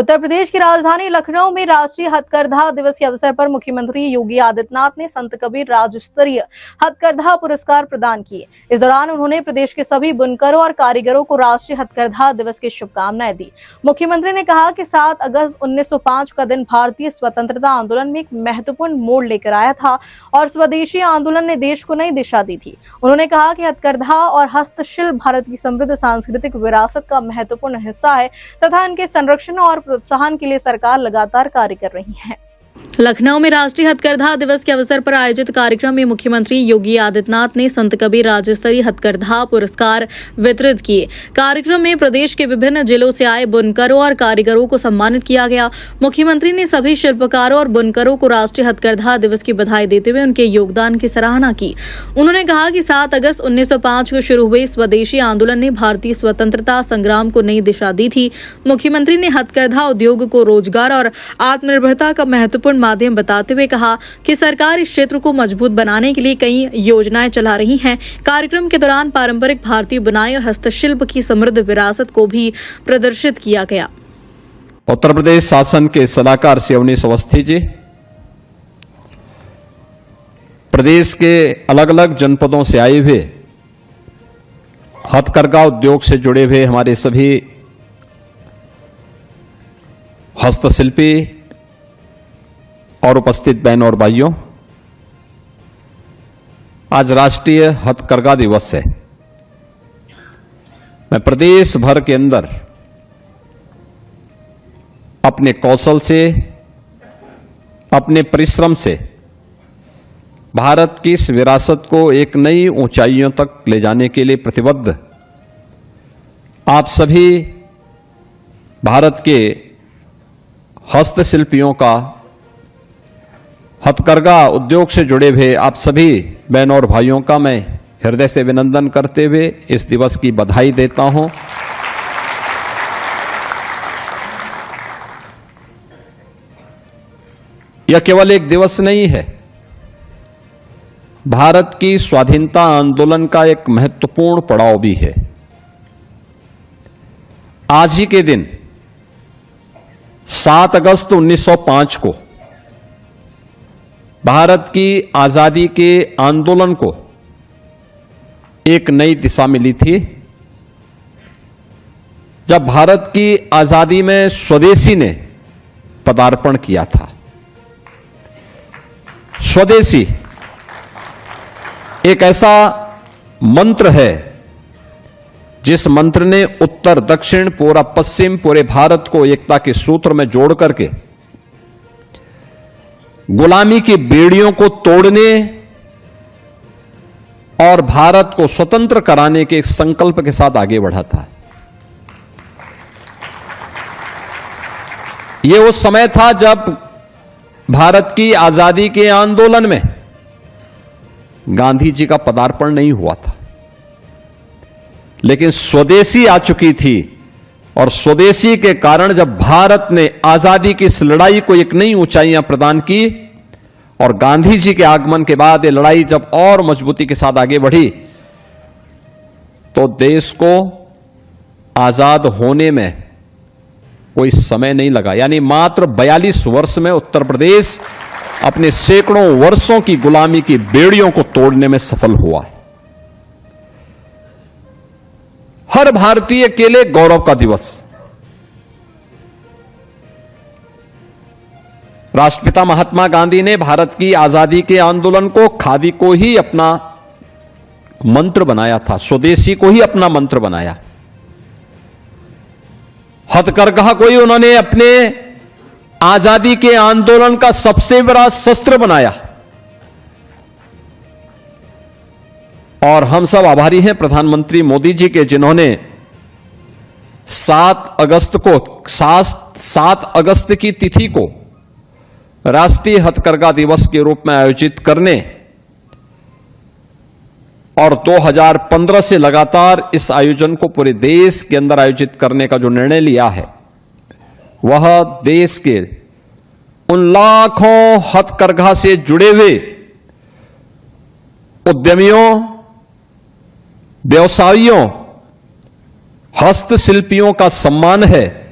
उत्तर प्रदेश की राजधानी लखनऊ में राष्ट्रीय हथकरघा दिवस के अवसर पर मुख्यमंत्री योगी आदित्यनाथ ने संत कबीर राज्य स्तरीय हथकरघा पुरस्कार प्रदान किए। इस दौरान उन्होंने प्रदेश के सभी बुनकरों और कारीगरों को राष्ट्रीय हथकरघा दिवस की शुभकामनाएं दी। मुख्यमंत्री ने कहा कि 7 अगस्त 1905 का दिन भारतीय स्वतंत्रता आंदोलन में एक महत्वपूर्ण मोड़ लेकर आया था और स्वदेशी आंदोलन ने देश को नई दिशा दी थी। उन्होंने कहा कि हथकरघा और हस्तशिल्प भारत की समृद्ध सांस्कृतिक विरासत का महत्वपूर्ण हिस्सा है तथा इनके संरक्षण और प्रोत्साहन के लिए सरकार लगातार कार्य कर रही है। लखनऊ में राष्ट्रीय हथकरघा दिवस के अवसर पर आयोजित कार्यक्रम में मुख्यमंत्री योगी आदित्यनाथ ने संत कबीर राज्य स्तरीय हथकरघा पुरस्कार वितरित किए। कार्यक्रम में प्रदेश के विभिन्न जिलों से आए बुनकरों और कारीगरों को सम्मानित किया गया। मुख्यमंत्री ने सभी शिल्पकारों और बुनकरों को राष्ट्रीय हथकरघा दिवस की बधाई देते हुए उनके योगदान की सराहना की। उन्होंने कहा कि 7 अगस्त 1905 को शुरू हुए स्वदेशी आंदोलन ने भारतीय स्वतंत्रता संग्राम को नई दिशा दी थी। मुख्यमंत्री ने हथकरघा उद्योग को रोजगार और आत्मनिर्भरता का महत्वपूर्ण माध्यम बताते हुए कहा कि सरकार इस क्षेत्र को मजबूत बनाने के लिए कई योजनाएं चला रही है। कार्यक्रम के दौरान पारंपरिक भारतीय बुनाई और हस्तशिल्प की समृद्ध विरासत को भी प्रदर्शित किया गया। उत्तर प्रदेश शासन के सलाहकार श्री अवनीश अवस्थी जी, प्रदेश के अलग अलग जनपदों से आए हुए हथकरघा उद्योग से जुड़े हुए हमारे सभी हस्तशिल्पी और उपस्थित बहनों और भाइयों, आज राष्ट्रीय हथकरघा दिवस है। मैं प्रदेश भर के अंदर अपने कौशल से, अपने परिश्रम से भारत की इस विरासत को एक नई ऊंचाइयों तक ले जाने के लिए प्रतिबद्ध आप सभी भारत के हस्तशिल्पियों का, हथकरघा उद्योग से जुड़े हुए आप सभी बहनों और भाइयों का मैं हृदय से अभिनंदन करते हुए इस दिवस की बधाई देता हूं। यह केवल एक दिवस नहीं है, भारत की स्वाधीनता आंदोलन का एक महत्वपूर्ण पड़ाव भी है। आज ही के दिन 7 अगस्त 1905 को भारत की आजादी के आंदोलन को एक नई दिशा मिली थी, जब भारत की आजादी में स्वदेशी ने पदार्पण किया था। स्वदेशी एक ऐसा मंत्र है जिस मंत्र ने उत्तर दक्षिण, पूरा पश्चिम, पूरे भारत को एकता के सूत्र में जोड़ करके गुलामी की बेड़ियों को तोड़ने और भारत को स्वतंत्र कराने के एक संकल्प के साथ आगे बढ़ा था। यह उस समय था जब भारत की आजादी के आंदोलन में गांधी जी का पदार्पण नहीं हुआ था, लेकिन स्वदेशी आ चुकी थी और स्वदेशी के कारण जब भारत ने आजादी की इस लड़ाई को एक नई ऊंचाइयां प्रदान की और गांधी जी के आगमन के बाद ये लड़ाई जब और मजबूती के साथ आगे बढ़ी, तो देश को आजाद होने में कोई समय नहीं लगा। यानी मात्र 42 वर्ष में उत्तर प्रदेश अपने सैकड़ों वर्षों की गुलामी की बेड़ियों को तोड़ने में सफल हुआ है। हर भारतीय के लिए गौरव का दिवस। राष्ट्रपिता महात्मा गांधी ने भारत की आजादी के आंदोलन को खादी को ही अपना मंत्र बनाया था, स्वदेशी को ही अपना मंत्र बनाया। हथकरघा को ही उन्होंने अपने आजादी के आंदोलन का सबसे बड़ा शस्त्र बनाया। और हम सब आभारी हैं प्रधानमंत्री मोदी जी के, जिन्होंने 7 अगस्त की तिथि को राष्ट्रीय हथकरघा दिवस के रूप में आयोजित करने और 2015 से लगातार इस आयोजन को पूरे देश के अंदर आयोजित करने का जो निर्णय लिया है, वह देश के उन लाखों हथकरघा से जुड़े हुए उद्यमियों, व्यवसायियों, हस्तशिल्पियों का सम्मान है